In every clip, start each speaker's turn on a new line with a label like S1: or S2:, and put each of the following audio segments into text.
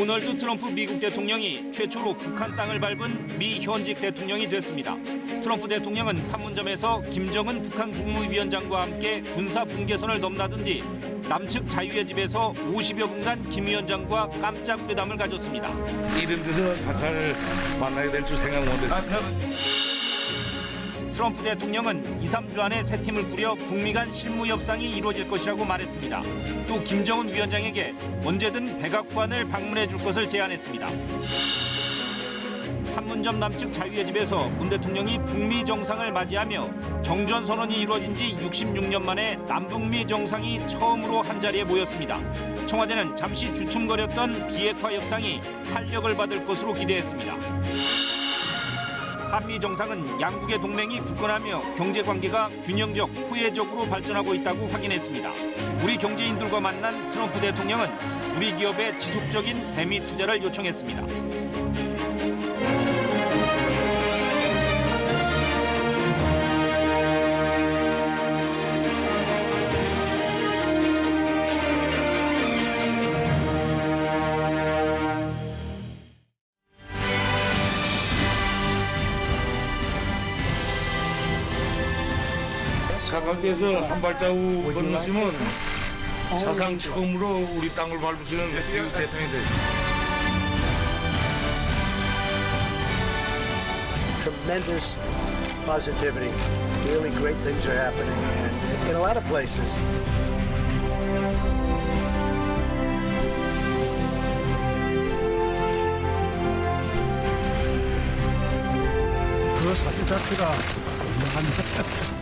S1: 도널드 트럼프 미국 대통령이 최초로 북한 땅을 밟은 미 현직 대통령이 됐습니다. 트럼프 대통령은 판문점에서 김정은 북한 국무위원장과 함께 군사 분계선을 넘나든 뒤 남측 자유의 집에서 50여 분간 김 위원장과 깜짝 회담을 가졌습니다.
S2: 이런 데서 각하를 만나게 될 줄 생각 못했습니다.
S1: 트럼프 대통령은 2, 3주 안에 새 팀을 꾸려 북미 간 실무 협상이 이루어질 것이라고 말했습니다. 또 김정은 위원장에게 언제든 백악관을 방문해 줄 것을 제안했습니다. 판문점 남측 자유의 집에서 문 대통령이 북미 정상을 맞이하며 정전 선언이 이루어진 지 66년 만에 남북미 정상이 처음으로 한자리에 모였습니다. 청와대는 잠시 주춤거렸던 비핵화 협상이 탄력을 받을 것으로 기대했습니다. 한미 정상은 양국의 동맹이 굳건하며 경제 관계가 균형적, 호혜적으로 발전하고 있다고 확인했습니다. 우리 경제인들과 만난 트럼프 대통령은 우리 기업의 지속적인 대미 투자를 요청했습니다.
S2: 각하께서 한 발자국 건너시면 사상 처음으로 우리 땅을 밟으시는 미국 대통령이 되십니다.
S3: Tremendous positivity. Really great things are happening and in a lot of places.
S4: 그 사진 자체가 유명한데.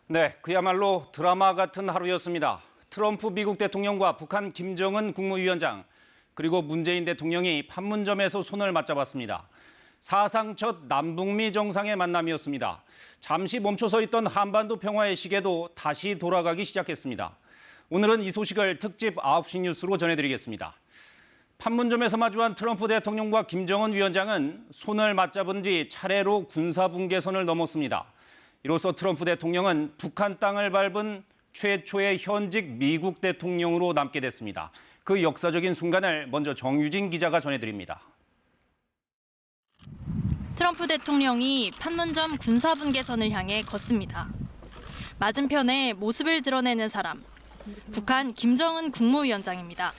S1: 네, 그야말로 드라마 같은 하루였습니다. 트럼프 미국 대통령과 북한 김정은 국무위원장 그리고 문재인 대통령이 판문점에서 손을 맞잡았습니다. 사상 첫 남북미 정상의 만남이었습니다. 잠시 멈춰서 있던 한반도 평화의 시계도 다시 돌아가기 시작했습니다. 오늘은 이 소식을 특집 9시 뉴스로 전해드리겠습니다. 판문점에서 마주한 트럼프 대통령과 김정은 위원장은 손을 맞잡은 뒤 차례로 군사분계선을 넘었습니다. 이로써 트럼프 대통령은 북한 땅을 밟은 최초의 현직 미국 대통령으로 남게 됐습니다. 그 역사적인 순간을 먼저 정유진 기자가 전해드립니다.
S5: 트럼프 대통령이 판문점 군사분계선을 향해 걷습니다. 맞은편에 모습을 드러내는 사람, 북한 김정은 국무위원장입니다.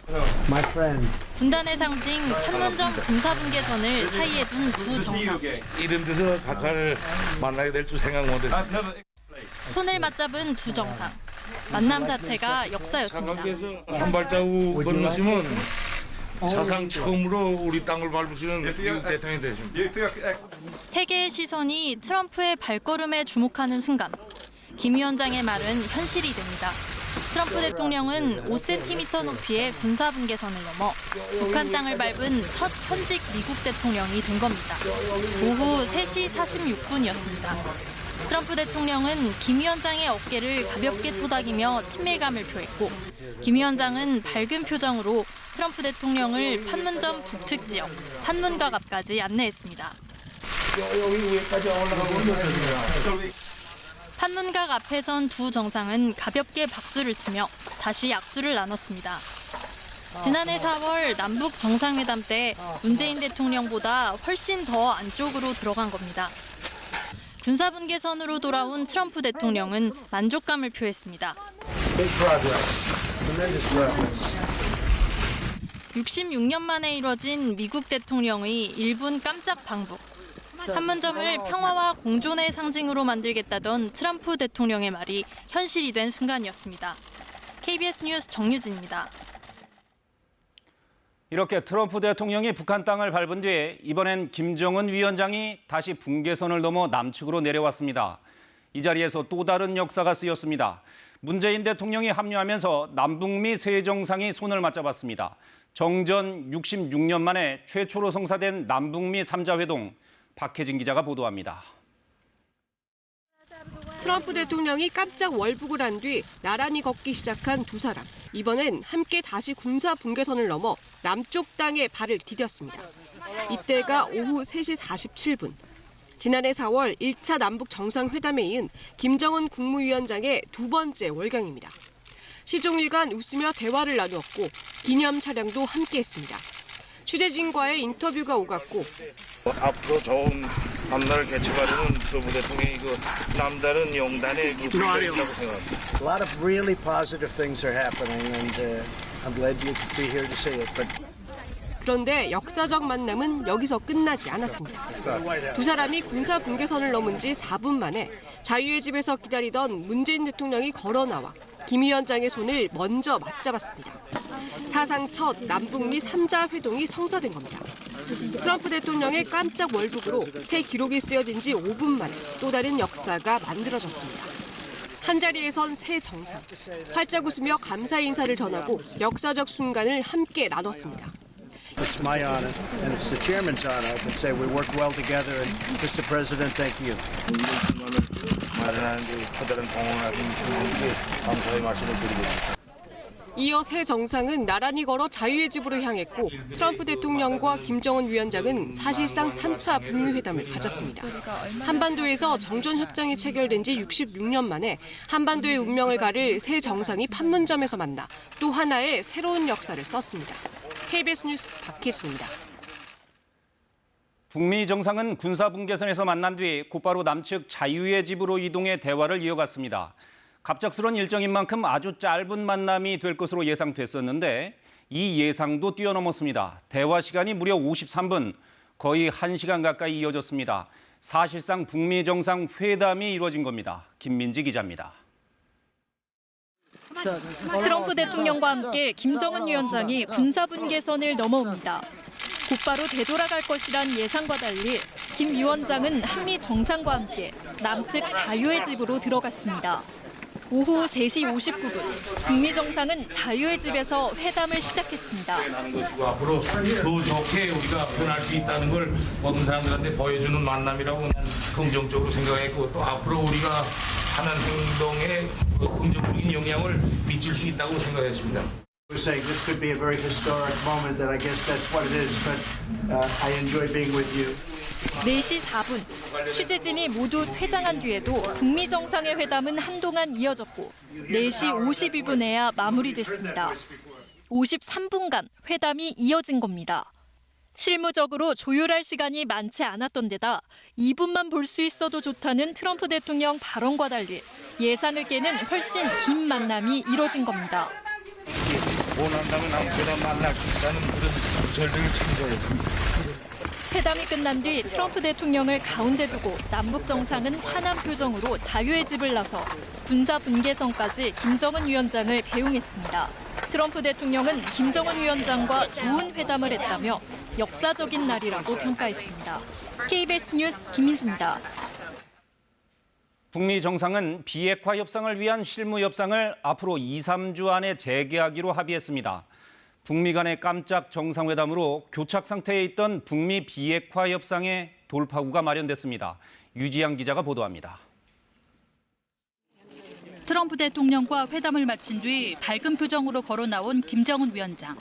S3: My friend.
S5: 분단의 상징 판문점 군사분계선을 사이에 둔 두 정상.
S2: 이런 데서 각하를 만나게 될 줄 생각 못했습니다.
S5: 손을 맞잡은 두 정상. 만남 자체가 역사였습니다.
S2: 각하께서 한 발자국 건너시면 사상 처음으로 우리 땅을 밟으시는 미국 대통령이 되십니다.
S5: 세계의 시선이 트럼프의 발걸음에 주목하는 순간 김 위원장의 말은 현실이 됩니다. 트럼프 대통령은 5cm 높이의 군사분계선을 넘어 북한 땅을 밟은 첫 현직 미국 대통령이 된 겁니다. 오후 3시 46분이었습니다. 트럼프 대통령은 김 위원장의 어깨를 가볍게 토닥이며 친밀감을 표했고 김 위원장은 밝은 표정으로 트럼프 대통령을 판문점 북측 지역 판문각 앞까지 안내했습니다.
S2: 여기 위에까지 올라가고
S5: 판문각 앞에 선 두 정상은 가볍게 박수를 치며 다시 약수를 나눴습니다. 지난해 4월 남북 정상회담 때 문재인 대통령보다 훨씬 더 안쪽으로 들어간 겁니다. 군사분계선으로 돌아온 트럼프 대통령은 만족감을 표했습니다.
S3: Big progress. Tremendous progress.
S5: 66년 만에 이뤄진 미국 대통령의 일본 깜짝 방북. 판문점을 평화와 공존의 상징으로 만들겠다던 트럼프 대통령의 말이 현실이 된 순간이었습니다. KBS 뉴스 정유진입니다.
S1: 이렇게 트럼프 대통령이 북한 땅을 밟은 뒤에 이번엔 김정은 위원장이 다시 분계선을 넘어 남측으로 내려왔습니다. 이 자리에서 또 다른 역사가 쓰였습니다. 문재인 대통령이 합류하면서 남북미 세 정상이 손을 맞잡았습니다. 정전 66년 만에 최초로 성사된 남북미 3자 회동, 박혜진 기자가 보도합니다.
S6: 트럼프 대통령이 깜짝 월북을 한 뒤 나란히 걷기 시작한 두 사람. 이번엔 함께 다시 군사 분계선을 넘어 남쪽 땅에 발을 디뎠습니다. 이때가 오후 3시 47분. 지난해 4월 1차 남북 정상회담에 이은 김정은 국무위원장의 두 번째 월경입니다. 시종일관 웃으며 대화를 나누었고 기념 촬영도 함께했습니다. 취재진과의 인터뷰가 오갔고
S2: 앞으로 좋은 앞날을 개척하려는 트럼프 대통령이 남다른 용단의 부분이 있다고 생각합니다.
S3: A lot of really positive things are happening, and I'm glad you could be here to see it. But
S6: 그런데 역사적 만남은 여기서 끝나지 않았습니다. 두 사람이 군사 분계선을 넘은 지 4분 만에 자유의 집에서 기다리던 문재인 대통령이 걸어 나와 김 위원장의 손을 먼저 맞잡았습니다. 사상 첫 남북미 3자 회동이 성사된 겁니다. 트럼프 대통령의 깜짝 월북으로 새 기록이 쓰여진 지 5분 만에 또 다른 역사가 만들어졌습니다. 한자리에 선 새 정상, 활짝 웃으며 감사 인사를 전하고 역사적 순간을 함께 나눴습니다.
S3: it's my honor, and it's the chairman's honor to say we worked well together. And Mr. President, thank you.
S2: 마련하는데 커다란 공헌을 하신 분께 감사의 말씀을 드리겠습니다.
S6: 이어 새 정상은 나란히 걸어 자유의 집으로 향했고 트럼프 대통령과 김정은 위원장은 사실상 3차 북미 회담을 가졌습니다. 한반도에서 정전협정이 체결된 지 66년 만에 한반도의 운명을 가를 새 정상이 판문점에서 만나 또 하나의 새로운 역사를 썼습니다. KBS 뉴스 박혜진입니다.
S1: 북미 정상은 군사 분계선에서 만난 뒤 곧바로 남측 자유의 집으로 이동해 대화를 이어갔습니다. 갑작스러운 일정인 만큼 아주 짧은 만남이 될 것으로 예상됐었는데 이 예상도 뛰어넘었습니다. 대화 시간이 무려 53분, 거의 1시간 가까이 이어졌습니다. 사실상 북미 정상 회담이 이루어진 겁니다. 김민지 기자입니다.
S5: 트럼프 대통령과 함께 김정은 위원장이 군사 분계선을 넘어옵니다. 곧바로 되돌아갈 것이란 예상과 달리 김 위원장은 한미 정상과 함께 남측 자유의 집으로 들어갔습니다. 오후 3시 59분, 북미 정상은 자유의 집에서 회담을 시작했습니다.
S2: 하는 것이고 앞으로 더 좋게 우리가 변할 수 있다는 걸 모든 사람들한테 보여주는 만남이라고 난 긍정적으로 생각했고 또 앞으로 우리가 하는 행동에 긍정적인 영향을 미칠 수 있다고 생각했습니다.
S3: We're saying this could be a very historic moment, and I guess that's what it is. But I enjoy being with you.
S5: 4시 4분, 취재진이 모두 퇴장한 뒤에도 북미 정상의 회담은 한동안 이어졌고 4시 52분에야 마무리됐습니다. 53분간 회담이 이어진 겁니다. 실무적으로 조율할 시간이 많지 않았던 데다 2분만 볼 수 있어도 좋다는 트럼프 대통령 발언과 달리 예상을 깨는 훨씬 긴 만남이 이뤄진 겁니다.
S2: 원한다면 아무데나 만날 수 있다는 그런 절벽을 친구였습니다.
S5: 회담이 끝난 뒤 트럼프 대통령을 가운데 두고 남북 정상은 환한 표정으로 자유의 집을 나서 군사 분계선까지 김정은 위원장을 배웅했습니다. 트럼프 대통령은 김정은 위원장과 좋은 회담을 했다며 역사적인 날이라고 평가했습니다. KBS 뉴스 김민지입니다.
S1: 북미 정상은 비핵화 협상을 위한 실무 협상을 앞으로 2, 3주 안에 재개하기로 합의했습니다. 북미 간의 깜짝 정상회담으로 교착 상태에 있던 북미 비핵화 협상의 돌파구가 마련됐습니다. 유지양 기자가 보도합니다.
S7: 트럼프 대통령과 회담을 마친 뒤 밝은 표정으로 걸어 나온 김정은 위원장.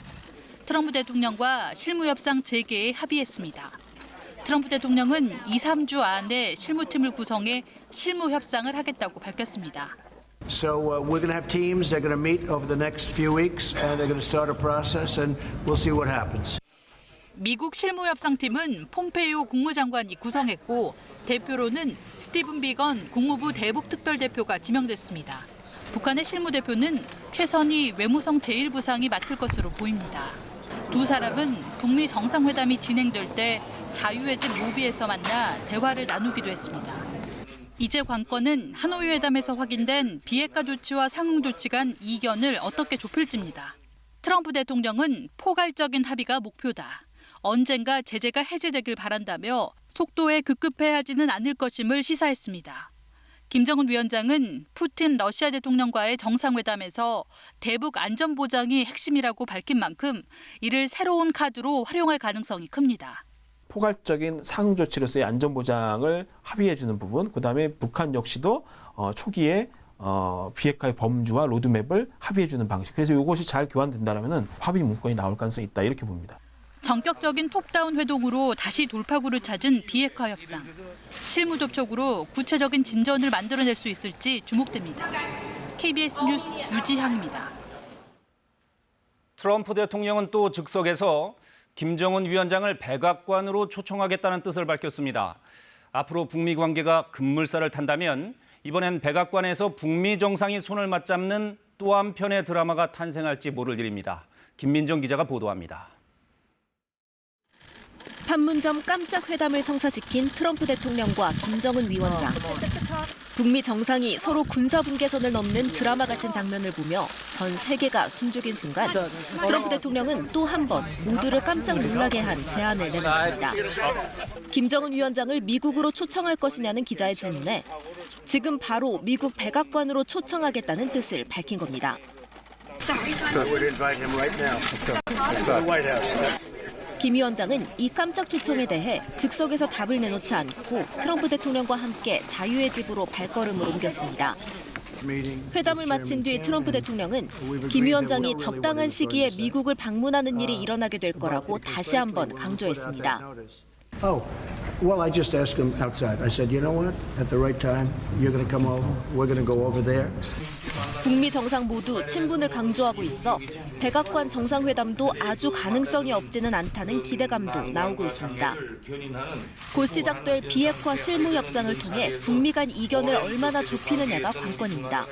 S7: 트럼프 대통령과 실무협상 재개에 합의했습니다. 트럼프 대통령은 2, 3주 안에 실무팀을 구성해 실무협상을 하겠다고 밝혔습니다.
S3: So we're going to have teams. They're going to meet over the next few weeks, and they're going to start a process, and we'll see what happens.
S7: 미국 실무협상팀은 폼페이오 국무장관이 구성했고 대표로는 스티븐 비건 국무부 대북특별대표가 지명됐습니다. 북한의 실무대표는 최선희 외무성 제1부상이 맡을 것으로 보입니다. 두 사람은 북미 정상회담이 진행될 때 자유의 집 로비에서 만나 대화를 나누기도 했습니다. 이제 관건은 하노이 회담에서 확인된 비핵화 조치와 상응 조치 간 이견을 어떻게 좁힐지입니다. 트럼프 대통령은 포괄적인 합의가 목표다. 언젠가 제재가 해제되길 바란다며 속도에 급급해하지는 않을 것임을 시사했습니다. 김정은 위원장은 푸틴 러시아 대통령과의 정상회담에서 대북 안전 보장이 핵심이라고 밝힌 만큼 이를 새로운 카드로 활용할 가능성이 큽니다.
S8: 포괄적인 상응 조치로서의 안전 보장을 합의해 주는 부분, 그다음에 북한 역시도 초기에 비핵화의 범주와 로드맵을 합의해 주는 방식. 그래서 이것이 잘 교환된다면 합의 문건이 나올 가능성이 있다 이렇게 봅니다.
S7: 전격적인 톱다운 회동으로 다시 돌파구를 찾은 비핵화 협상. 실무 접촉으로 구체적인 진전을 만들어낼 수 있을지 주목됩니다. KBS 뉴스 유지향입니다.
S1: 트럼프 대통령은 또 즉석에서 김정은 위원장을 백악관으로 초청하겠다는 뜻을 밝혔습니다. 앞으로 북미 관계가 급물살을 탄다면 이번엔 백악관에서 북미 정상이 손을 맞잡는 또 한편의 드라마가 탄생할지 모를 일입니다. 김민정 기자가 보도합니다.
S9: 판문점 깜짝 회담을 성사시킨 트럼프 대통령과 김정은 위원장. 북미 정상이 서로 군사 분계선을 넘는 드라마 같은 장면을 보며 전 세계가 숨죽인 순간 트럼프 대통령은 또 한 번 모두를 깜짝 놀라게 한 제안을 내놨습니다. 김정은 위원장을 미국으로 초청할 것이냐는 기자의 질문에 지금 바로 미국 백악관으로 초청하겠다는 뜻을 밝힌 겁니다. 김 위원장은 이 깜짝 초청에 대해 즉석에서 답을 내놓지 않고 트럼프 대통령과 함께 자유의 집으로 발걸음을 옮겼습니다. 회담을 마친 뒤 트럼프 대통령은 김 위원장이 적당한 시기에 미국을 방문하는 일이 일어나게 될 거라고 다시 한번 강조했습니다.
S3: Well, I just asked him outside. I said, you know what? At the right time, you're going to come over. We're going to go over there.
S9: 북미 정상 모두 친분을 강조하고 있어 백악관 정상회담도 아주 가능성이 없지는 않다는 기대감도 나오고 있습니다. 곧 시작될 비핵화 실무 협상을 통해 북미 간 이견을 얼마나 좁히느냐가 관건입니다.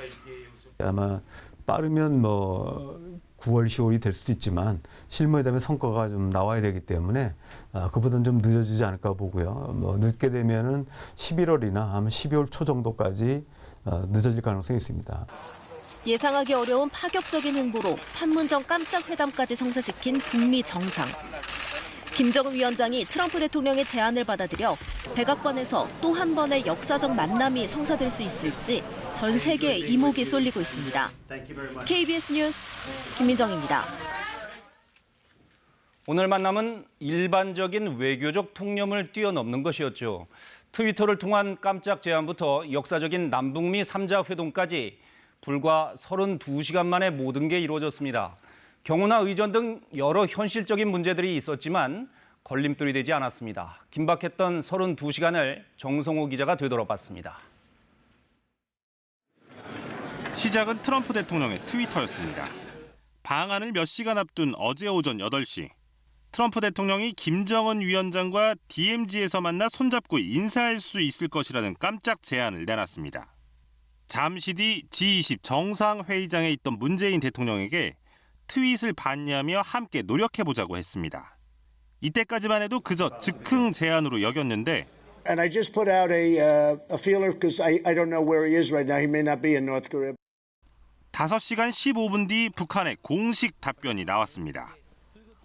S4: 아마 빠르면 9월, 10월이 될 수도 있지만 실무회담의 성과가 좀 나와야 되기 때문에 그보다는 좀 늦어지지 않을까 보고요. 늦게 되면은 11월이나 아마 12월 초 정도까지 늦어질 가능성이 있습니다.
S9: 예상하기 어려운 파격적인 행보로 판문점 깜짝 회담까지 성사시킨 북미 정상. 김정은 위원장이 트럼프 대통령의 제안을 받아들여 백악관에서 또 한 번의 역사적 만남이 성사될 수 있을지 전 세계에 이목이 쏠리고 있습니다. KBS 뉴스 김민정입니다.
S1: 오늘 만남은 일반적인 외교적 통념을 뛰어넘는 것이었죠. 트위터를 통한 깜짝 제안부터 역사적인 남북미 3자 회동까지 불과 32시간 만에 모든 게 이루어졌습니다. 경호나 의전 등 여러 현실적인 문제들이 있었지만 걸림돌이 되지 않았습니다. 긴박했던 32시간을 정성호 기자가 되돌아봤습니다.
S10: 시작은 트럼프 대통령의 트위터였습니다. 방한을 몇 시간 앞둔 어제 오전 8시. 트럼프 대통령이 김정은 위원장과 DMZ에서 만나 손잡고 인사할 수 있을 것이라는 깜짝 제안을 내놨습니다. 잠시 뒤 G20 정상회의장에 있던 문재인 대통령에게 트윗을 봤냐며 함께 노력해보자고 했습니다. 이때까지만 해도 그저 즉흥 제안으로 여겼는데
S3: And I just put out a feeler because I don't know where he is right now. He may not be in North Korea.
S10: 5시간 15분 뒤 북한의 공식 답변이 나왔습니다.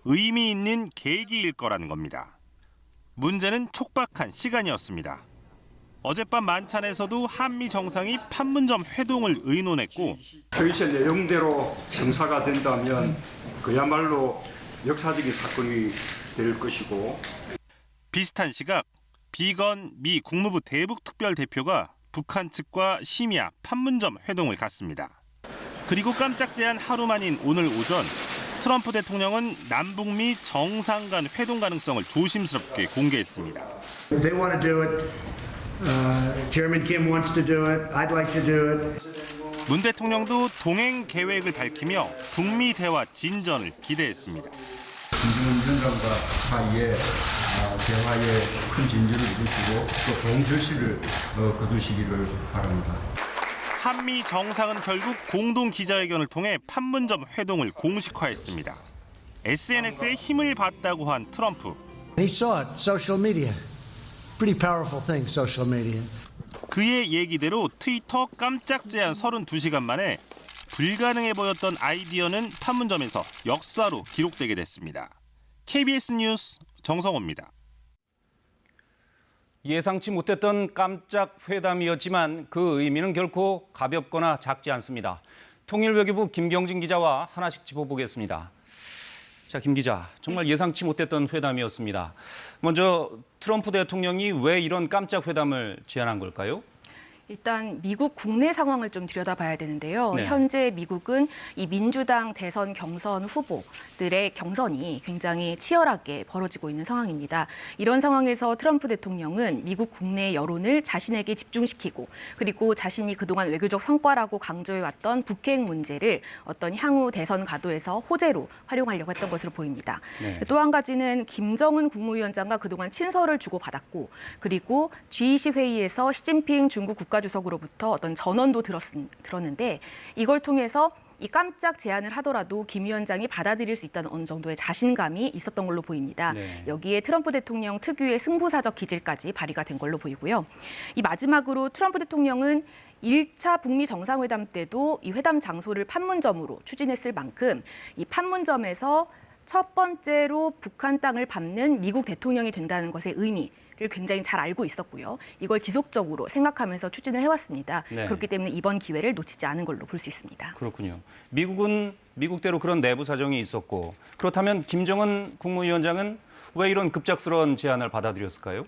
S10: 의미 있는 계기일 거라는 겁니다. 문제는 촉박한 시간이었습니다. 어젯밤 만찬에서도 한미 정상이 판문점 회동을 의논했고
S11: 트윗의 내용대로 성사가 된다면 그야말로 역사적인 사건이 될 것이고
S10: 비슷한 시각 비건 미 국무부 대북특별대표가 북한 측과 심야 판문점 회동을 갔습니다. 그리고 깜짝 제안 하루 만인 오늘 오전 트럼프 대통령은 남북미 정상 간 회동 가능성을 조심스럽게 공개했습니다.
S3: They want to do it. Chairman Kim wants to do it. I'd like to do it.
S10: 문 대통령도 동행 계획을 밝히며 북미 대화 진전을 기대했습니다.
S11: 김정은 위원장과 사이에 대화에 큰 진전을 이루시고 또 좋은 결실을 거두시기를 바랍니다.
S10: 한미 정상은 결국 공동 기자회견을 통해 판문점 회동을 공식화했습니다. SNS에 힘을 받다고 한 트럼프.
S3: He saw it. Social media. Pretty powerful thing, social media.
S10: 그의 얘기대로 트위터 깜짝 제안 32시간 만에 불가능해 보였던 아이디어는 판문점에서 역사로 기록되게 됐습니다. KBS 뉴스 정성호입니다.
S1: 예상치 못했던 깜짝 회담이었지만 그 의미는 결코 가볍거나 작지 않습니다. 통일외교부 김경진 기자와 하나씩 짚어보겠습니다. 자, 김 기자, 정말 예상치 못했던 회담이었습니다. 먼저 트럼프 대통령이 왜 이런 깜짝 회담을 제안한 걸까요?
S12: 일단 미국 국내 상황을 좀 들여다봐야 되는데요.
S1: 네.
S12: 현재 미국은 이 민주당 대선 경선 후보들의 경선이 굉장히 치열하게 벌어지고 있는 상황입니다. 이런 상황에서 트럼프 대통령은 미국 국내 여론을 자신에게 집중시키고 그리고 자신이 그동안 외교적 성과라고 강조해왔던 북핵 문제를 어떤 향후 대선 가도에서 호재로 활용하려고 했던 것으로 보입니다.
S1: 네.
S12: 또 한 가지는 김정은 국무위원장과 그동안 친서를 주고받았고 그리고 G20 회의에서 시진핑 중국 국가주석으로부터 어떤 전언도 들었는데 이걸 통해서 이 깜짝 제안을 하더라도 김 위원장이 받아들일 수 있다는 어느 정도의 자신감이 있었던 걸로 보입니다.
S1: 네.
S12: 여기에 트럼프 대통령 특유의 승부사적 기질까지 발휘가 된 걸로 보이고요. 이 마지막으로 트럼프 대통령은 1차 북미 정상회담 때도 이 회담 장소를 판문점으로 추진했을 만큼 이 판문점에서 첫 번째로 북한 땅을 밟는 미국 대통령이 된다는 것의 의미를 굉장히 잘 알고 있었고요. 이걸 지속적으로 생각하면서 추진을 해왔습니다.
S1: 네.
S12: 그렇기 때문에 이번 기회를 놓치지 않은 걸로 볼 수 있습니다.
S1: 그렇군요. 미국은 미국대로 그런 내부 사정이 있었고 그렇다면 김정은 국무위원장은 왜 이런 급작스러운 제안을 받아들였을까요?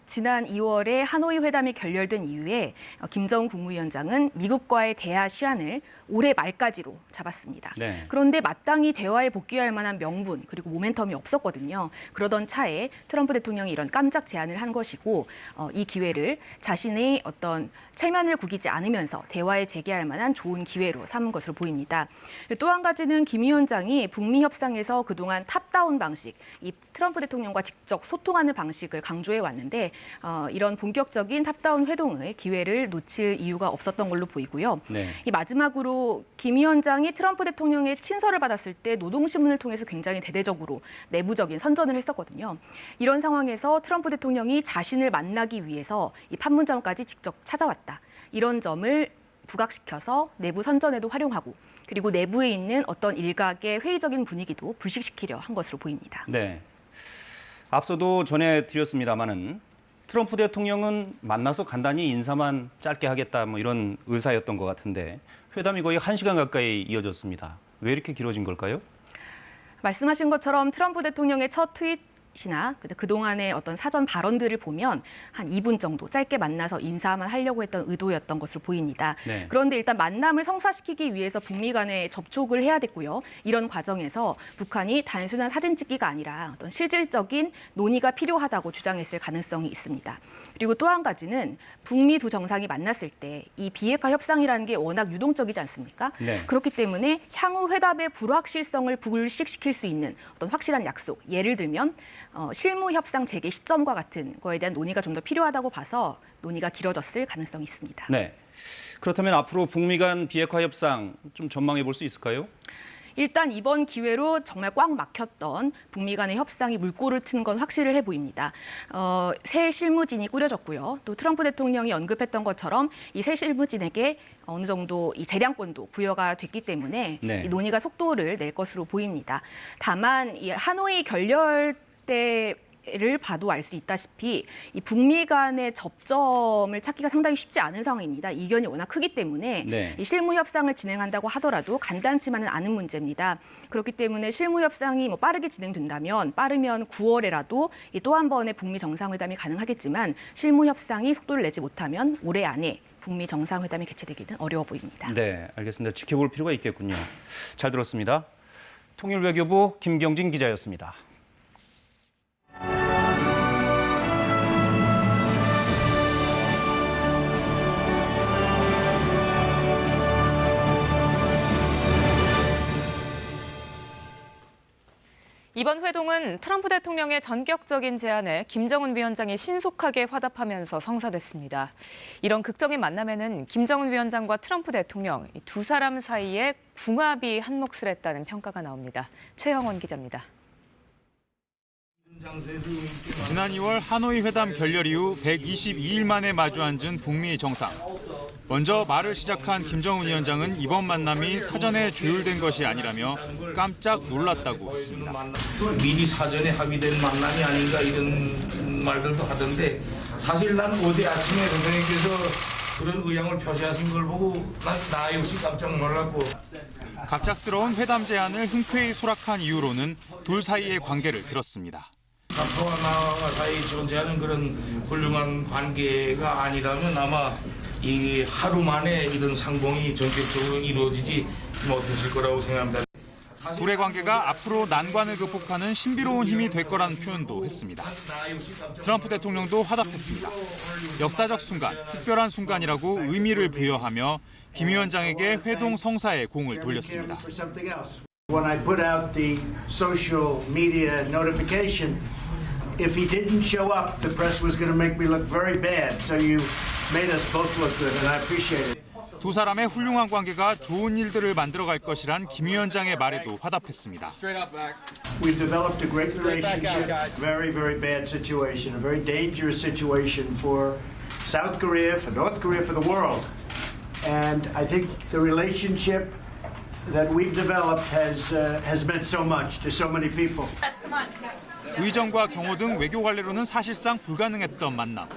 S12: 지난 2월에 하노이 회담이 결렬된 이후에 김정은 국무위원장은 미국과의 대화 시한을 올해 말까지로 잡았습니다.
S1: 네.
S12: 그런데 마땅히 대화에 복귀할 만한 명분 그리고 모멘텀이 없었거든요. 그러던 차에 트럼프 대통령이 이런 깜짝 제안을 한 것이고 이 기회를 자신의 어떤 체면을 구기지 않으면서 대화에 재개할 만한 좋은 기회로 삼은 것으로 보입니다. 또 한 가지는 김 위원장이 북미 협상에서 그동안 탑다운 방식, 이 트럼프 대통령과 직접 소통하는 방식을 강조해 왔는데 이런 본격적인 탑다운 회동의 기회를 놓칠 이유가 없었던 걸로 보이고요.
S1: 네.
S12: 이 마지막으로 김 위원장이 트럼프 대통령의 친서를 받았을 때 노동신문을 통해서 굉장히 대대적으로 내부적인 선전을 했었거든요. 이런 상황에서 트럼프 대통령이 자신을 만나기 위해서 이 판문점까지 직접 찾아왔다. 이런 점을 부각시켜서 내부 선전에도 활용하고 그리고 내부에 있는 어떤 일각의 회의적인 분위기도 불식시키려 한 것으로 보입니다.
S1: 네. 앞서도 전해드렸습니다마는 트럼프 대통령은 만나서 간단히 인사만 짧게 하겠다 뭐 이런 의사였던 것 같은데 회담이 거의 1시간 가까이 이어졌습니다. 왜 이렇게 길어진 걸까요?
S12: 말씀하신 것처럼 트럼프 대통령의 첫 트윗이나 그동안의 어떤 사전 발언들을 보면 한 2분 정도 짧게 만나서 인사만 하려고 했던 의도였던 것으로 보입니다.
S1: 네.
S12: 그런데 일단 만남을 성사시키기 위해서 북미 간에 접촉을 해야 됐고요. 이런 과정에서 북한이 단순한 사진 찍기가 아니라 어떤 실질적인 논의가 필요하다고 주장했을 가능성이 있습니다. 그리고 또 한 가지는 북미 두 정상이 만났을 때 이 비핵화 협상이라는 게 워낙 유동적이지 않습니까?
S1: 네.
S12: 그렇기 때문에 향후 회담의 불확실성을 불식시킬 수 있는 어떤 확실한 약속, 예를 들면 실무 협상 재개 시점과 같은 거에 대한 논의가 좀 더 필요하다고 봐서 논의가 길어졌을 가능성이 있습니다.
S1: 네. 그렇다면 앞으로 북미 간 비핵화 협상 좀 전망해 볼 수 있을까요?
S12: 일단 이번 기회로 정말 꽉 막혔던 북미 간의 협상이 물꼬를 튼 건 확실해 보입니다. 새 실무진이 꾸려졌고요. 또 트럼프 대통령이 언급했던 것처럼 이 새 실무진에게 어느 정도 이 재량권도 부여가 됐기 때문에
S1: 네.
S12: 이 논의가 속도를 낼 것으로 보입니다. 다만 이 하노이 결렬 때를 봐도 알 수 있다시피 이 북미 간의 접점을 찾기가 상당히 쉽지 않은 상황입니다. 이견이 워낙 크기 때문에
S1: 네.
S12: 이 실무 협상을 진행한다고 하더라도 간단치만은 않은 문제입니다. 그렇기 때문에 실무 협상이 빠르게 진행된다면 빠르면 9월에라도 또 한 번의 북미 정상회담이 가능하겠지만 실무 협상이 속도를 내지 못하면 올해 안에 북미 정상회담이 개최되기는 어려워 보입니다.
S1: 네, 알겠습니다. 지켜볼 필요가 있겠군요. 잘 들었습니다. 통일외교부 김경진 기자였습니다.
S13: 이번 회동은 트럼프 대통령의 전격적인 제안에 김정은 위원장이 신속하게 화답하면서 성사됐습니다. 이런 극적인 만남에는 김정은 위원장과 트럼프 대통령 두 사람 사이에 궁합이 한몫을 했다는 평가가 나옵니다. 최영원 기자입니다.
S14: 지난 2월 하노이 회담 결렬 이후 122일 만에 마주 앉은 북미 정상. 먼저 말을 시작한 김정은 위원장은 이번 만남이 사전에 조율된 것이 아니라며 깜짝 놀랐다고 했습니다.
S2: 미리 사전에 합의된 만남이 아닌가 이런 말들도 하던데 사실 난 어제 아침에 선생님께서 그런 의향을 표시하신 걸 보고 나 역시 깜짝 놀랐고.
S14: 갑작스러운 회담 제안을 흔쾌히 수락한 이유로는 둘 사이의 관계를 들었습니다.
S2: 나와 나 사이 존재하는 그런 훌륭한 관계가 아니라면 아마 이 하루 만에 이런 상봉이 전격적으로 이루어지지 못했을 거라고 생각합니다.
S14: 둘의 관계가 앞으로 난관을 극복하는 신비로운 힘이 될 거라는 표현도 했습니다. 트럼프 대통령도 화답했습니다. 역사적 순간, 특별한 순간이라고 의미를 부여하며 김 위원장에게 회동 성사의 공을 돌렸습니다.
S3: When I put out the social media notification, if he didn't show up, the press was going to make me look very bad. So you made us both look good, and I appreciate it.
S14: 두 사람의 훌륭한 관계가 좋은 일들을 만들어갈 것이란 김 위원장의 말에도 화답했습니다.
S3: We've developed a great relationship. Very, very bad situation, a very dangerous situation for South Korea, for North Korea, for the world. And I think the relationship that we've developed has meant so much to so many people.
S14: 의정과 경호 등 외교 관례로는 사실상 불가능했던 만남.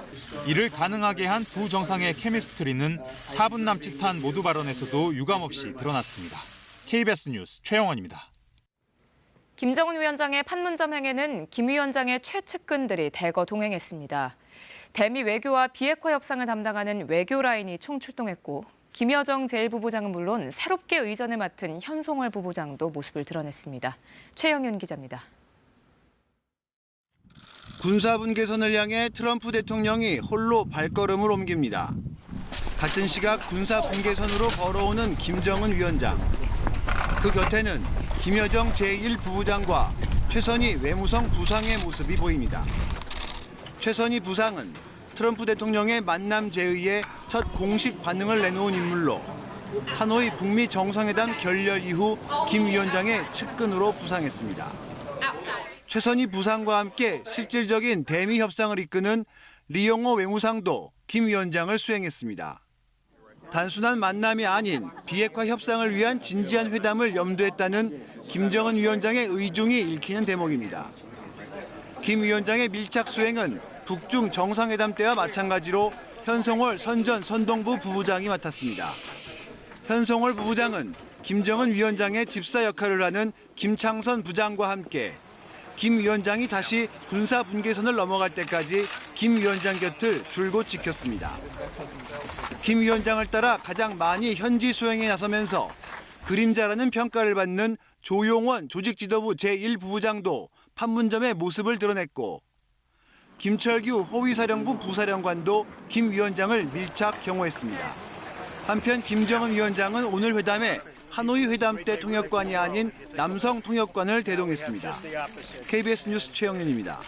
S14: 이를 가능하게 한 두 정상의 케미스트리는 4분 남짓한 모두 발언에서도 유감없이 드러났습니다. KBS 뉴스 최영원입니다.
S13: 김정은 위원장의 판문점 행에는 김 위원장의 최측근들이 대거 동행했습니다. 대미 외교와 비핵화 협상을 담당하는 외교라인이 총출동했고 김여정 제1부부장은 물론 새롭게 의전을 맡은 현송월 부부장도 모습을 드러냈습니다. 최영윤 기자입니다.
S15: 군사분 개선을 향해 트럼프 대통령이 홀로 발걸음을 옮깁니다. 같은 시각 군사분 개선으로 걸어오는 김정은 위원장. 그 곁에는 김여정 제1부부장과 최선희 외무성 부상의 모습이 보입니다. 최선희 부상은 트럼프 대통령의 만남 제의에 첫 공식 반응을 내놓은 인물로 하노이 북미 정상회담 결렬 이후 김 위원장의 측근으로 부상했습니다. 최선희 부상과 함께 실질적인 대미 협상을 이끄는 리용호 외무상도 김 위원장을 수행했습니다. 단순한 만남이 아닌 비핵화 협상을 위한 진지한 회담을 염두했다는 김정은 위원장의 의중이 읽히는 대목입니다. 김 위원장의 밀착 수행은 북중 정상회담 때와 마찬가지로 현송월 선전 선동부 부부장이 맡았습니다. 현송월 부부장은 김정은 위원장의 집사 역할을 하는 김창선 부장과 함께 김 위원장이 다시 군사 분계선을 넘어갈 때까지 김 위원장 곁을 줄곧 지켰습니다. 김 위원장을 따라 가장 많이 현지 수행에 나서면서 그림자라는 평가를 받는 조용원 조직지도부 제1부부장도 판문점의 모습을 드러냈고 김철규 호위사령부 부사령관도 김 위원장을 밀착 경호했습니다. 한편 김정은 위원장은 오늘 회담에 하노이 회담 때 통역관이 아닌 남성 통역관을 대동했습니다. KBS 뉴스 최영윤입니다.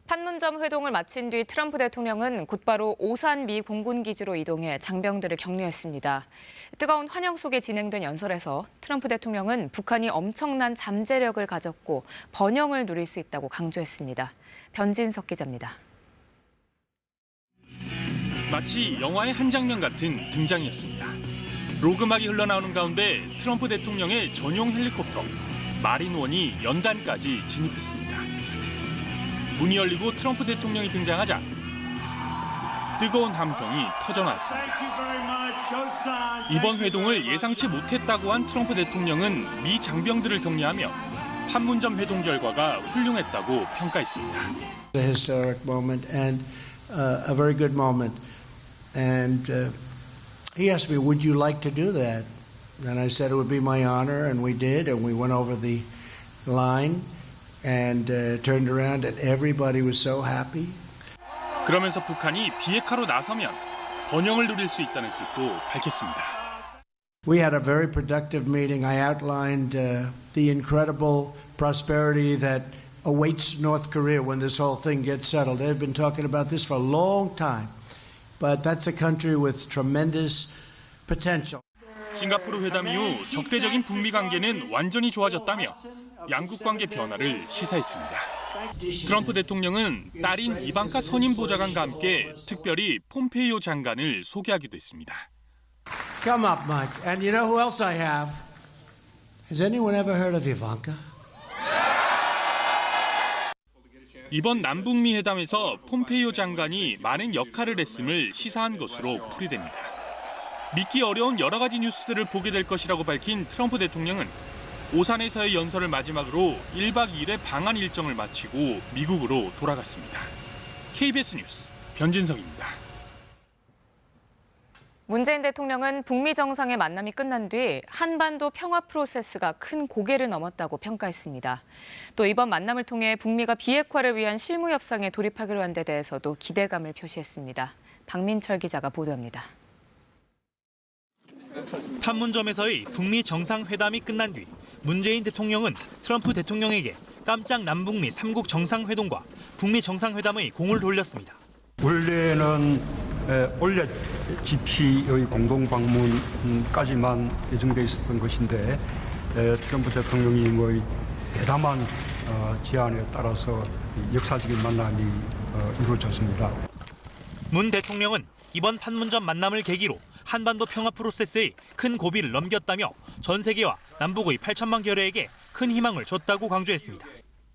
S13: 판문점 회동을 마친 뒤 트럼프 대통령은 곧바로 오산 미 공군기지로 이동해 장병들을 격려했습니다. 뜨거운 환영 속에 진행된 연설에서 트럼프 대통령은 북한이 엄청난 잠재력을 가졌고 번영을 누릴 수 있다고 강조했습니다. 변진석 기자입니다.
S16: 마치 영화의 한 장면 같은 등장이었습니다. 로그막이 흘러나오는 가운데 트럼프 대통령의 전용 헬리콥터 마린원이 연단까지 진입했습니다. 문이 열리고 트럼프 대통령이 등장하자 뜨거운 함성이 터져나왔습니다. 이번 회동을 예상치 못했다고 한 트럼프 대통령은 미 장병들을 격려하며 판문점 회동 결과가 훌륭했다고 평가했습니다.
S3: A historic moment and a very good moment. And he asked me, "Would you like to do that?" And I said it would be my honor, and we did, and we went over the line. And turned around and everybody was so happy.
S16: 그러면서 북한이 비핵화로 나서면 번영을 누릴 수 있다는 뜻도 밝혔습니다.
S3: We had a very productive meeting. I outlined the incredible prosperity that awaits North Korea when this whole thing gets settled. They've been talking about this for a long time, but that's a country with tremendous potential.
S16: 싱가포르 회담 이후 적대적인 북미 관계는 완전히 좋아졌다며 양국 관계 변화를 시사했습니다. 트럼프 대통령은 딸인 이방카 선임 보좌관과 함께 특별히 폼페이오 장관을 소개하기도 했습니다.
S3: Come up, Mike. And you know who else I have? Has anyone ever heard of Ivanka?
S16: 이번 남북미 회담에서 폼페이오 장관이 많은 역할을 했음을 시사한 것으로 풀이됩니다. 믿기 어려운 여러 가지 뉴스들을 보게 될 것이라고 밝힌 트럼프 대통령은 오산에서의 연설을 마지막으로 1박 2일의 방한 일정을 마치고 미국으로 돌아갔습니다. KBS 뉴스 변진석입니다.
S13: 문재인 대통령은 북미 정상의 만남이 끝난 뒤 한반도 평화 프로세스가 큰 고개를 넘었다고 평가했습니다. 또 이번 만남을 통해 북미가 비핵화를 위한 실무 협상에 돌입하기로 한 데 대해서도 기대감을 표시했습니다. 박민철 기자가 보도합니다.
S17: 판문점에서의 북미 정상회담이 끝난 뒤 문재인 대통령은 트럼프 대통령에게 깜짝 남북미 3국 정상회동과 북미 정상회담의 공을 돌렸습니다.
S11: 원래는 올해 GP의 공동 방문까지만 예정돼 있었던 것인데 트럼프 대통령님의 대담한 제안에 따라서 역사적인 만남이 이루어졌습니다.
S17: 문 대통령은 이번 판문점 만남을 계기로 한반도 평화 프로세스의 큰 고비를 넘겼다며 전 세계와 남북의 8천만 결여에게 큰 희망을 줬다고 강조했습니다.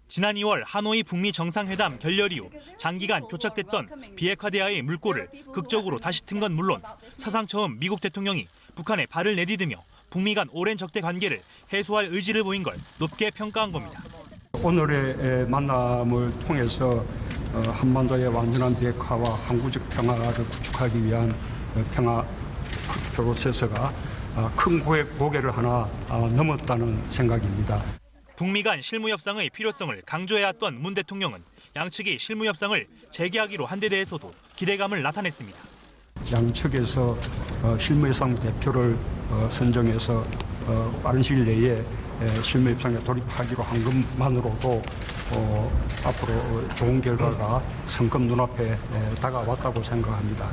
S17: 지난 2월 하노이 북미 정상회담 결렬 이후 장기간 교착됐던 비핵화 대화의 물꼬를 극적으로 다시 튼 건 물론 사상 처음 미국 대통령이 북한에 발을 내디디며 북미 간 오랜 적대 관계를 해소할 의지를 보인 걸 높게 평가한 겁니다.
S11: 오늘의 만남을 통해서 한반도의 완전한 비핵화와 항구적 평화를 구축하기 위한 평화 프로세스가 큰 고개를 하나 넘었다는 생각입니다.
S17: 북미 간 실무 협상의 필요성을 강조해왔던 문 대통령은 양측이 실무 협상을 재개하기로 한 데 대해서도 기대감을 나타냈습니다.
S11: 양측에서 실무 협상 대표를 선정해서 빠른 시일 내에 실무 협상에 돌입하기로 한 것만으로도 앞으로 좋은 결과가 성큼 눈앞에 다가왔다고 생각합니다.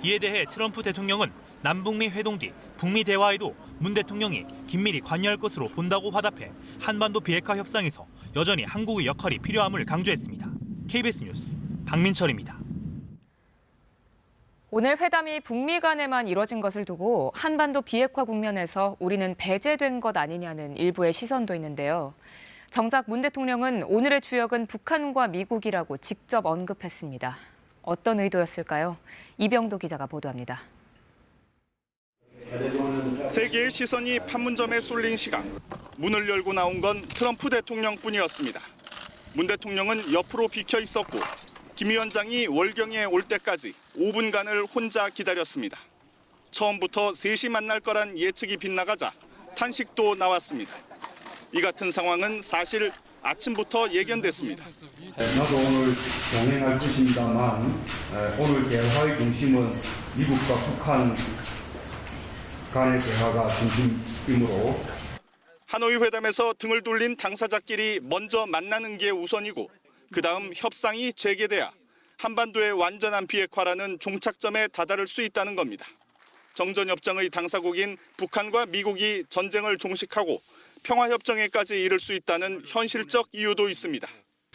S17: 이에 대해 트럼프 대통령은 남북미 회동 뒤 북미 대화에도 문 대통령이 긴밀히 관여할 것으로 본다고 화답해 한반도 비핵화 협상에서 여전히 한국의 역할이 필요함을 강조했습니다. KBS 뉴스 박민철입니다.
S13: 오늘 회담이 북미 간에만 이뤄진 것을 두고 한반도 비핵화 국면에서 우리는 배제된 것 아니냐는 일부의 시선도 있는데요. 정작 문 대통령은 오늘의 주역은 북한과 미국이라고 직접 언급했습니다. 어떤 의도였을까요? 이병도 기자가 보도합니다.
S18: 세계의 시선이 판문점에 쏠린 시각, 문을 열고 나온 건 트럼프 대통령뿐이었습니다. 문 대통령은 옆으로 비켜 있었고 김 위원장이 월경에 올 때까지 5분간을 혼자 기다렸습니다. 처음부터 셋이 만날 거란 예측이 빗나가자 탄식도 나왔습니다. 이 같은 상황은 사실 아침부터 예견됐습니다.
S11: 나도 오늘 동행할 것입니다만 오늘 대화의 중심은 미국과 북한 간의 대화가 중심이므로
S18: 하노이 회담에서 등을 돌린 당사자끼리 먼저 만나는 게 우선이고 그다음 협상이 재개돼야 한반도의 완전한 비핵화라는 종착점에 다다를 수 있다는 겁니다. 정전협정의 당사국인 북한과 미국이 전쟁을 종식하고 평화협정에까지 이를 수 있다는 현실적 이유도 있습니다.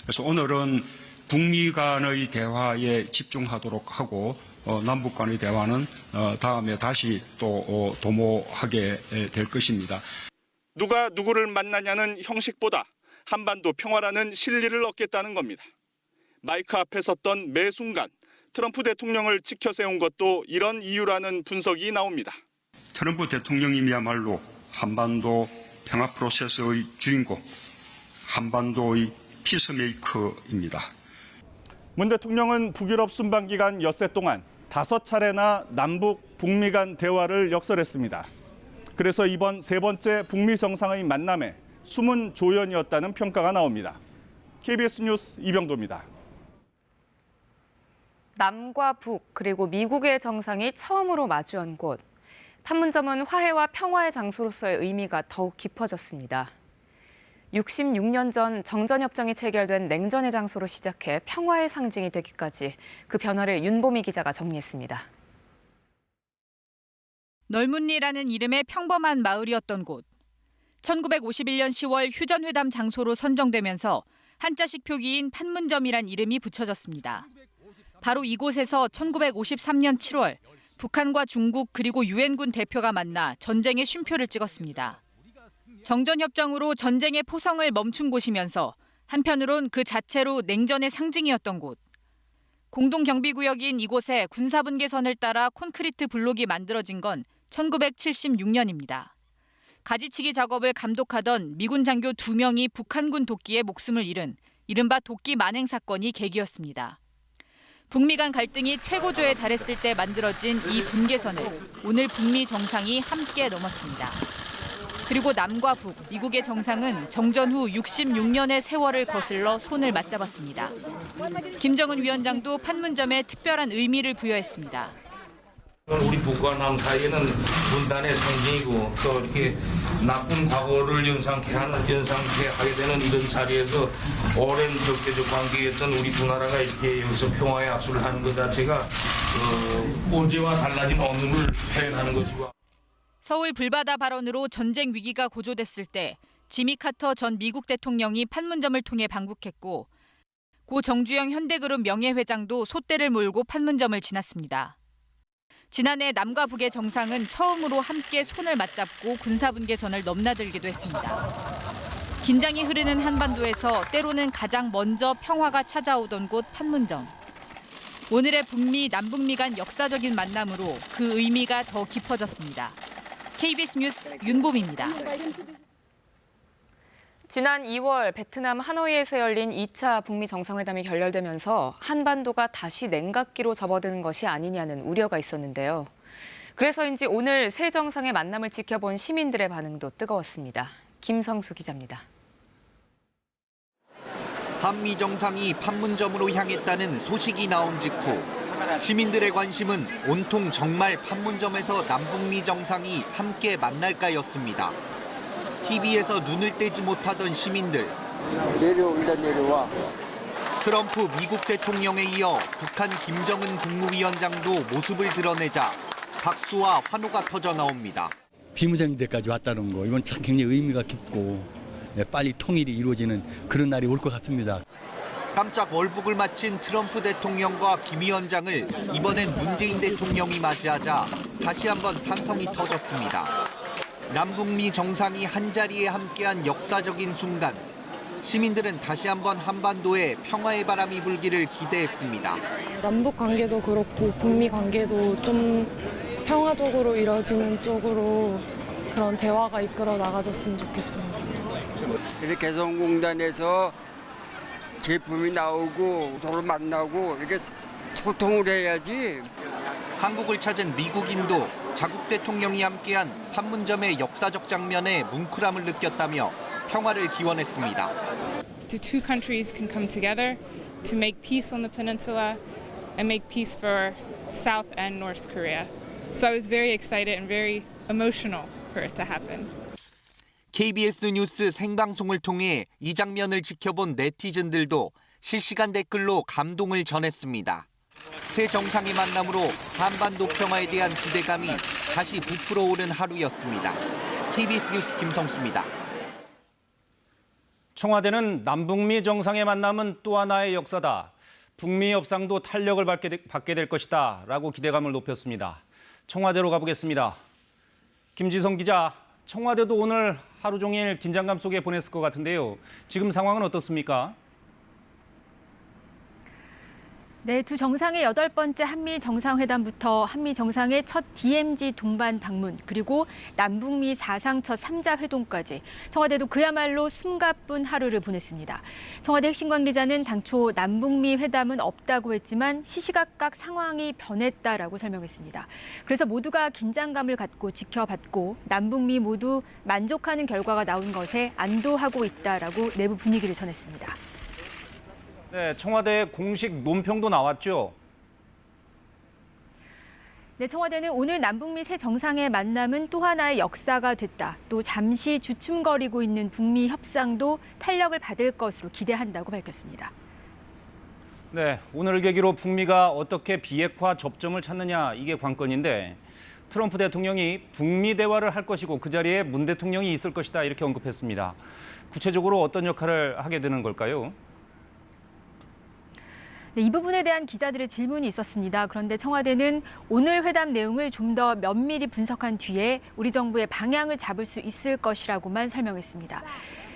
S11: 그래서 오늘은 북미 간의 대화에 집중하도록 하고 남북 간의 대화는 다음에 다시 또 도모하게 될 것입니다.
S18: 누가 누구를 만나냐는 형식보다 한반도 평화라는 실리를 얻겠다는 겁니다. 마이크 앞에 섰던 매 순간 트럼프 대통령을 지켜 세운 것도 이런 이유라는 분석이 나옵니다.
S11: 트럼프 대통령님이야말로 한반도 평화 프로세스의 주인공, 한반도의 피스메이커입니다.
S18: 문 대통령은 북유럽 순방 기간 엿새 동안 5차례나 남북, 북미 간 대화를 역설했습니다. 그래서 이번 세 번째 북미 정상의 만남에 숨은 조연이었다는 평가가 나옵니다. KBS 뉴스 이병도입니다.
S13: 남과 북 그리고 미국의 정상이 처음으로 마주한 곳. 판문점은 화해와 평화의 장소로서의 의미가 더욱 깊어졌습니다. 66년 전 정전협정이 체결된 냉전의 장소로 시작해 평화의 상징이 되기까지 그 변화를 윤보미 기자가 정리했습니다.
S19: 널문리라는 이름의 평범한 마을이었던 곳. 1951년 10월 휴전회담 장소로 선정되면서 한자식 표기인 판문점이란 이름이 붙여졌습니다. 바로 이곳에서 1953년 7월 북한과 중국 그리고 유엔군 대표가 만나 전쟁의 쉼표를 찍었습니다. 정전협정으로 전쟁의 포성을 멈춘 곳이면서 한편으론 그 자체로 냉전의 상징이었던 곳. 공동경비구역인 이곳에 군사분계선을 따라 콘크리트 블록이 만들어진 건 1976년입니다. 가지치기 작업을 감독하던 미군 장교 2명이 북한군 도끼에 목숨을 잃은 이른바 도끼 만행 사건이 계기였습니다. 북미 간 갈등이 최고조에 달했을 때 만들어진 이 분계선을 오늘 북미 정상이 함께 넘었습니다. 그리고 남과 북, 미국의 정상은 정전 후 66년의 세월을 거슬러 손을 맞잡았습니다. 김정은 위원장도 판문점에 특별한 의미를 부여했습니다.
S2: 우리 북과 남 사이에는 분단의 상징이고 또 이렇게 나쁜 과거를 연상케 하게 되는 이런 자리에서 오랜 적대적 관계였던 우리 두 나라가 이렇게 여기서 평화의 악수를 하는 것 자체가 어제와 달라진 없음을 표현하는 것이고.
S19: 서울 불바다 발언으로 전쟁 위기가 고조됐을 때 지미 카터 전 미국 대통령이 판문점을 통해 방북했고 고 정주영 현대그룹 명예회장도 솥대를 몰고 판문점을 지났습니다. 지난해 남과 북의 정상은 처음으로 함께 손을 맞잡고 군사분계선을 넘나들기도 했습니다. 긴장이 흐르는 한반도에서 때로는 가장 먼저 평화가 찾아오던 곳 판문점. 오늘의 북미, 남북미 간 역사적인 만남으로 그 의미가 더 깊어졌습니다. KBS 뉴스 윤봄입니다.
S13: 지난 2월 베트남 하노이에서 열린 2차 북미 정상회담이 결렬되면서 한반도가 다시 냉각기로 접어드는 것이 아니냐는 우려가 있었는데요. 그래서인지 오늘 새 정상의 만남을 지켜본 시민들의 반응도 뜨거웠습니다. 김성수 기자입니다.
S20: 한미 정상이 판문점으로 향했다는 소식이 나온 직후 시민들의 관심은 온통 정말 판문점에서 남북미 정상이 함께 만날까였습니다. TV에서 눈을 떼지 못하던 시민들. 내려와. 트럼프 미국 대통령에 이어 북한 김정은 국무위원장도 모습을 드러내자 박수와 환호가 터져 나옵니다.
S21: 비무장지대까지 왔다는 거, 이건 참 굉장히 의미가 깊고 빨리 통일이 이루어지는 그런 날이 올 것 같습니다.
S20: 깜짝 월북을 마친 트럼프 대통령과 김 위원장을 이번엔 문재인 대통령이 맞이하자 다시 한번 탄성이 터졌습니다. 남북미 정상이 한자리에 함께한 역사적인 순간, 시민들은 다시 한번 한반도에 평화의 바람이 불기를 기대했습니다.
S22: 남북 관계도 그렇고 북미 관계도 좀 평화적으로 이루어지는 쪽으로 그런 대화가 이끌어 나가줬으면 좋겠습니다.
S23: 이렇게 개성공단에서 제품이 나오고 서로 만나고 이렇게 소통을 해야지.
S20: 한국을 찾은 미국인도 자국 대통령이 함께한 판문점의 역사적 장면에 뭉클함을 느꼈다며 평화를 기원했습니다.
S24: The two countries can come together to make peace on the peninsula and make peace for South and North Korea. So I was very excited and very emotional for it to happen.
S20: KBS 뉴스 생방송을 통해 이 장면을 지켜본 네티즌들도 실시간 댓글로 감동을 전했습니다. 새 정상의 만남으로 한반도 평화에 대한 기대감이 다시 부풀어 오른 하루였습니다. KBS 뉴스 김성수입니다.
S1: 청와대는 남북미 정상의 만남은 또 하나의 역사다. 북미 협상도 탄력을 받게 될 것이다. 라고 기대감을 높였습니다. 청와대로 가보겠습니다. 김지성 기자, 청와대도 오늘 하루 종일 긴장감 속에 보냈을 것 같은데요. 지금 상황은 어떻습니까?
S25: 네, 두 정상의 8번째 한미 정상회담부터 한미 정상의 첫 DMZ 동반 방문, 그리고 남북미 사상 첫 3자 회동까지 청와대도 그야말로 숨가쁜 하루를 보냈습니다. 청와대 핵심 관계자는 당초 남북미 회담은 없다고 했지만 시시각각 상황이 변했다라고 설명했습니다. 그래서 모두가 긴장감을 갖고 지켜봤고 남북미 모두 만족하는 결과가 나온 것에 안도하고 있다라고 내부 분위기를 전했습니다.
S1: 네, 청와대 공식 논평도 나왔죠.
S25: 네, 청와대는 오늘 남북미 새 정상의 만남은 또 하나의 역사가 됐다. 또 잠시 주춤거리고 있는 북미 협상도 탄력을 받을 것으로 기대한다고 밝혔습니다.
S1: 네, 오늘 계기로 북미가 어떻게 비핵화 접점을 찾느냐 이게 관건인데 트럼프 대통령이 북미 대화를 할 것이고 그 자리에 문 대통령이 있을 것이다 이렇게 언급했습니다. 구체적으로 어떤 역할을 하게 되는 걸까요?
S25: 네, 이 부분에 대한 기자들의 질문이 있었습니다. 그런데 청와대는 오늘 회담 내용을 좀 더 면밀히 분석한 뒤에 우리 정부의 방향을 잡을 수 있을 것이라고만 설명했습니다.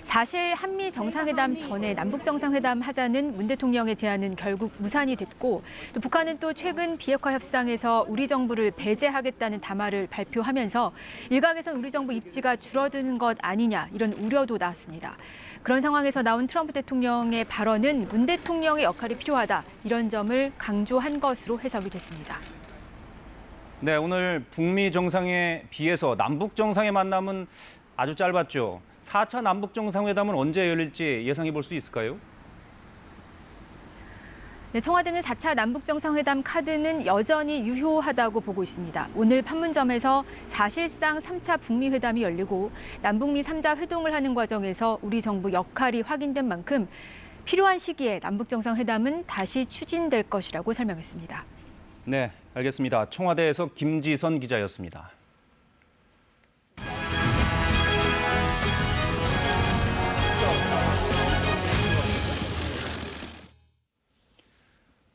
S25: 사실 한미 정상회담 전에 남북 정상회담 하자는 문 대통령의 제안은 결국 무산이 됐고 또 북한은 또 최근 비핵화 협상에서 우리 정부를 배제하겠다는 담화를 발표하면서 일각에선 우리 정부 입지가 줄어드는 것 아니냐 이런 우려도 나왔습니다. 그런 상황에서 나온 트럼프 대통령의 발언은 문 대통령의 역할이 필요하다 이런 점을 강조한 것으로 해석이 됐습니다.
S1: 네, 오늘 북미 정상에 비해서 남북 정상의 만남은 아주 짧았죠. 4차 남북 정상회담은 언제 열릴지 예상해 볼 수 있을까요?
S25: 네, 청와대는 4차 남북 정상회담 카드는 여전히 유효하다고 보고 있습니다. 오늘 판문점에서 사실상 3차 북미 회담이 열리고 남북미 3자 회동을 하는 과정에서 우리 정부 역할이 확인된 만큼 필요한 시기에 남북 정상회담은 다시 추진될 것이라고 설명했습니다.
S1: 네, 알겠습니다. 청와대에서 김지선 기자였습니다.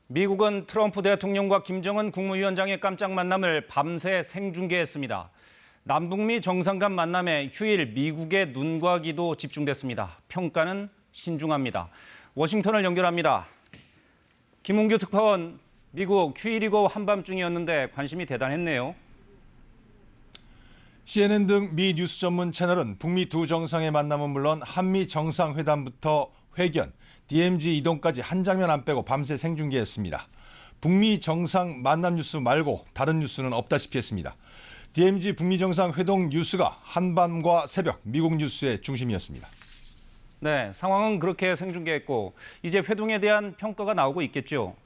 S1: 미국은 트럼프 대통령과 김정은 국무위원장의 깜짝 만남을 밤새 생중계했습니다. 남북미 정상 간 만남에 휴일 미국의 눈과 귀도 집중됐습니다. 평가는 신중합니다. 워싱턴을 연결합니다. 김웅규 특파원, 미국 휴일이고 한밤중이었는데 관심이 대단했네요.
S4: CNN 등 미 뉴스 전문 채널은 북미 두 정상의 만남은 물론 한미 정상회담부터 회견, DMZ 이동까지 한 장면 안 빼고 밤새 생중계했습니다. 북미 정상 만남 뉴스 말고 다른 뉴스는 없다시피 했습니다. DMZ 북미 정상 회동 뉴스가 한밤과 새벽 미국 뉴스의 중심이었습니다.
S1: 네, 상황은 그렇게 생중계했고 이제 회동에 대한 평가가 나오고 있겠죠.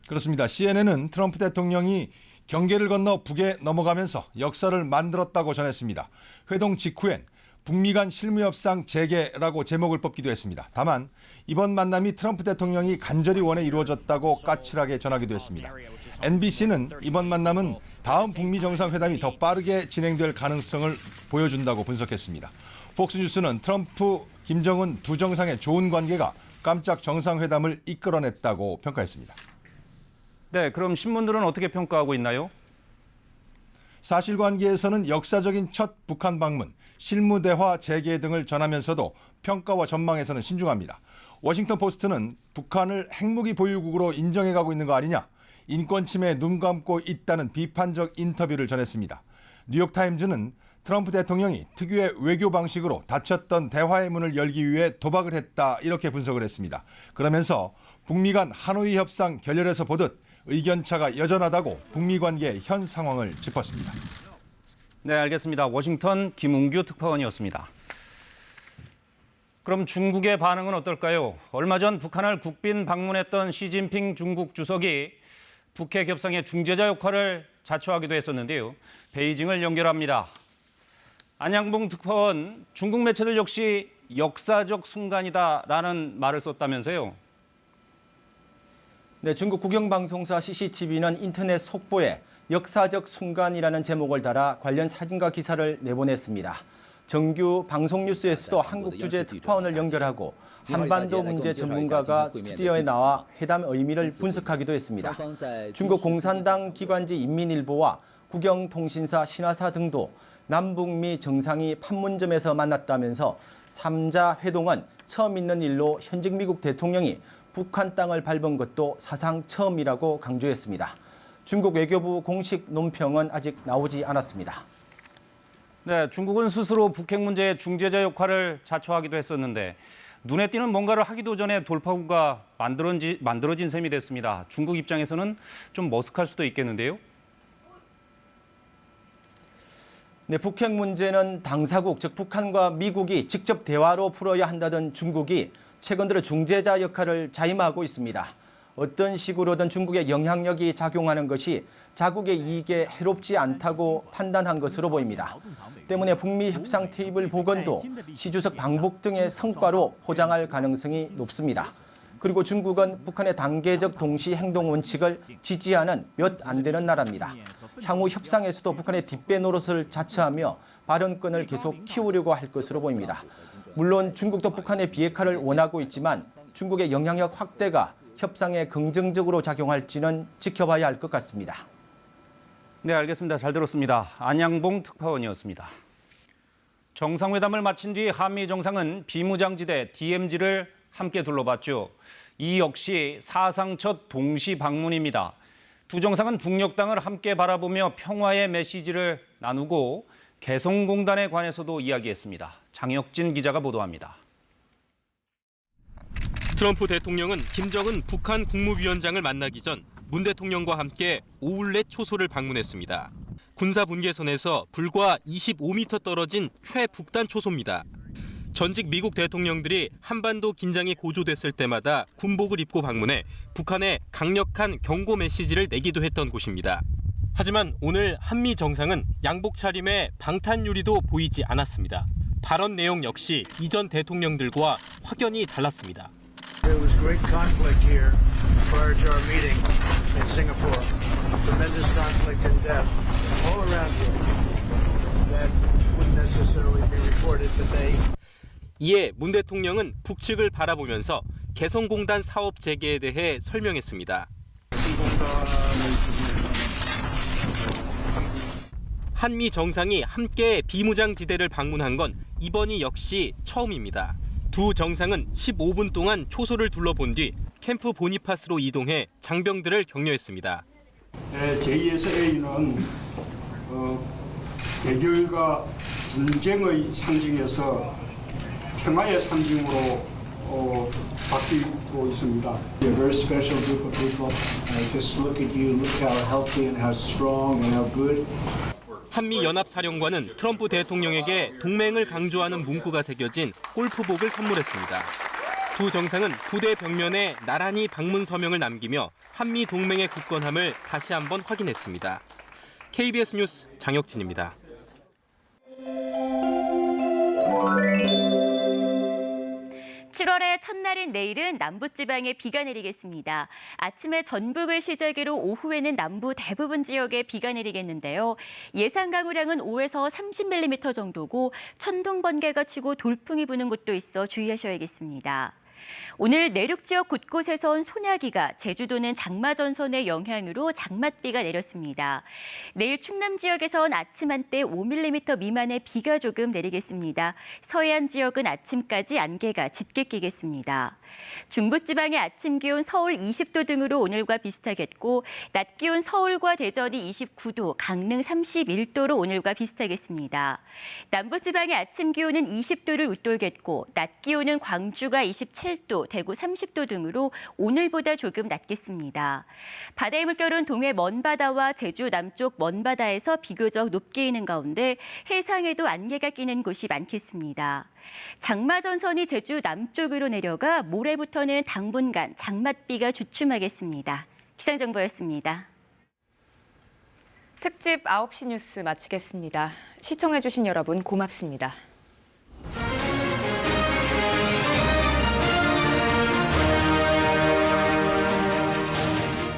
S4: 그렇습니다. CNN은 트럼프 대통령이 경계를 건너 북에 넘어가면서 역사를 만들었다고 전했습니다. 회동 직후엔 북미 간 실무협상 재개라고 제목을 뽑기도 했습니다. 다만 이번 만남이 트럼프 대통령이 간절히 원해 이루어졌다고 까칠하게 전하기도 했습니다. NBC는 이번 만남은 다음 북미 정상회담이 더 빠르게 진행될 가능성을 보여준다고 분석했습니다. 폭스뉴스는 트럼프, 김정은 두 정상의 좋은 관계가 깜짝 정상회담을 이끌어냈다고 평가했습니다.
S1: 네, 그럼 신문들은 어떻게 평가하고 있나요?
S4: 사실관계에서는 역사적인 첫 북한 방문, 실무대화 재개 등을 전하면서도 평가와 전망에서는 신중합니다. 워싱턴 포스트는 북한을 핵무기 보유국으로 인정해가고 있는 거 아니냐, 인권 침해에 눈 감고 있다는 비판적 인터뷰를 전했습니다. 뉴욕타임즈는 트럼프 대통령이 특유의 외교 방식으로 닫혔던 대화의 문을 열기 위해 도박을 했다 이렇게 분석을 했습니다. 그러면서 북미 간 하노이 협상 결렬에서 보듯 의견차가 여전하다고 북미 관계의 현 상황을 짚었습니다.
S1: 네, 알겠습니다. 워싱턴 김웅규 특파원이었습니다. 그럼 중국의 반응은 어떨까요? 얼마 전 북한을 국빈 방문했던 시진핑 중국 주석이 북핵 협상의 중재자 역할을 자처하기도 했었는데요. 베이징을 연결합니다. 안양봉 특파원, 중국 매체들 역시 역사적 순간이다라는 말을 썼다면서요?
S5: 네, 중국 국영방송사 CCTV는 인터넷 속보에 역사적 순간이라는 제목을 달아 관련 사진과 기사를 내보냈습니다. 정규 방송 뉴스에서도 한국 주재 특파원을 연결하고 한반도 문제 전문가가 스튜디오에 나와 회담 의미를 분석하기도 했습니다. 중국 공산당 기관지 인민일보와 국영통신사 신화사 등도 남북미 정상이 판문점에서 만났다면서 3자 회동은 처음 있는 일로 현직 미국 대통령이 북한 땅을 밟은 것도 사상 처음이라고 강조했습니다. 중국 외교부 공식 논평은 아직 나오지 않았습니다.
S1: 네, 중국은 스스로 북핵 문제의 중재자 역할을 자처하기도 했었는데 눈에 띄는 뭔가를 하기도 전에 돌파구가 만들어진 셈이 됐습니다. 중국 입장에서는 좀 머쓱할 수도 있겠는데요.
S5: 네, 북핵 문제는 당사국, 즉 북한과 미국이 직접 대화로 풀어야 한다던 중국이 최근 들어 중재자 역할을 자임하고 있습니다. 어떤 식으로든 중국의 영향력이 작용하는 것이 자국의 이익에 해롭지 않다고 판단한 것으로 보입니다. 때문에 북미 협상 테이블 복원도 시 주석 방북 등의 성과로 포장할 가능성이 높습니다. 그리고 중국은 북한의 단계적 동시 행동 원칙을 지지하는 몇 안 되는 나라입니다. 향후 협상에서도 북한의 뒷배 노릇을 자처하며 발언권을 계속 키우려고 할 것으로 보입니다. 물론 중국도 북한의 비핵화를 원하고 있지만 중국의 영향력 확대가 협상에 긍정적으로 작용할지는 지켜봐야 할 것 같습니다.
S1: 네, 알겠습니다. 잘 들었습니다. 안양봉 특파원이었습니다. 정상회담을 마친 뒤 한미 정상은 비무장지대 DMZ를 함께 둘러봤죠. 이 역시 사상 첫 동시 방문입니다. 두 정상은 북녘 땅을 함께 바라보며 평화의 메시지를 나누고 개성공단에 관해서도 이야기했습니다. 장혁진 기자가 보도합니다.
S16: 트럼프 대통령은 김정은 북한 국무위원장을 만나기 전 문 대통령과 함께 오울렛 초소를 방문했습니다. 군사 분계선에서 불과 25m 떨어진 최북단 초소입니다. 전직 미국 대통령들이 한반도 긴장이 고조됐을 때마다 군복을 입고 방문해 북한에 강력한 경고 메시지를 내기도 했던 곳입니다. 하지만 오늘 한미 정상은 양복 차림에 방탄유리도 보이지 않았습니다. 발언 내용 역시 이전 대통령들과 확연히 달랐습니다.
S3: There was great conflict here prior to our meeting in Singapore. Tremendous conflict and death all around here that wouldn't necessarily be reported, but they
S16: 이에 문 대통령은 북측을 바라보면서 개성공단 사업 재개에 대해 설명했습니다. 한미 정상이 함께 비무장지대를 방문한 건 이번이 역시 처음입니다. 두 정상은 15분 동안 초소를 둘러본 뒤 캠프 보니파스로 이동해 장병들을 격려했습니다.
S6: JSA는 대결과 분쟁의 상징에서 평화의 상징으로 바뀌고 있습니다.
S3: You're a very special group of people. Just look at you, look how healthy and how strong and how good.
S16: 한미연합사령관은 트럼프 대통령에게 동맹을 강조하는 문구가 새겨진 골프복을 선물했습니다. 두 정상은 부대 벽면에 나란히 방문 서명을 남기며 한미 동맹의 굳건함을 다시 한번 확인했습니다. KBS 뉴스 장혁진입니다.
S7: (7월의) 첫날인 내일은 남부지방에 비가 내리겠습니다. 아침에 전북을 시작으로 오후에는 남부 대부분 지역에 비가 내리겠는데요. 예상 강우량은 5에서 30mm 정도고 천둥 번개가 치고 돌풍이 부는 곳도 있어 주의하셔야겠습니다. 오늘 내륙 지역 곳곳에선 소나기가, 제주도는 장마전선의 영향으로 장맛비가 내렸습니다. 내일 충남 지역에선 아침 한때 5mm 미만의 비가 조금 내리겠습니다. 서해안 지역은 아침까지 안개가 짙게 끼겠습니다. 중부지방의 아침 기온 서울 20도 등으로 오늘과 비슷하겠고 낮 기온 서울과 대전이 29도, 강릉 31도로 오늘과 비슷하겠습니다. 남부지방의 아침 기온은 20도를 웃돌겠고 낮 기온은 광주가 27도, 대구 30도 등으로 오늘보다 조금 낮겠습니다. 바다의 물결은 동해 먼바다와 제주 남쪽 먼바다에서 비교적 높게 있는 가운데 해상에도 안개가 끼는 곳이 많겠습니다. 장마전선이 제주 남쪽으로 내려가 모레부터는 당분간 장맛비가 주춤하겠습니다. 기상정보였습니다.
S13: 특집 9시 뉴스 마치겠습니다. 시청해주신 여러분 고맙습니다.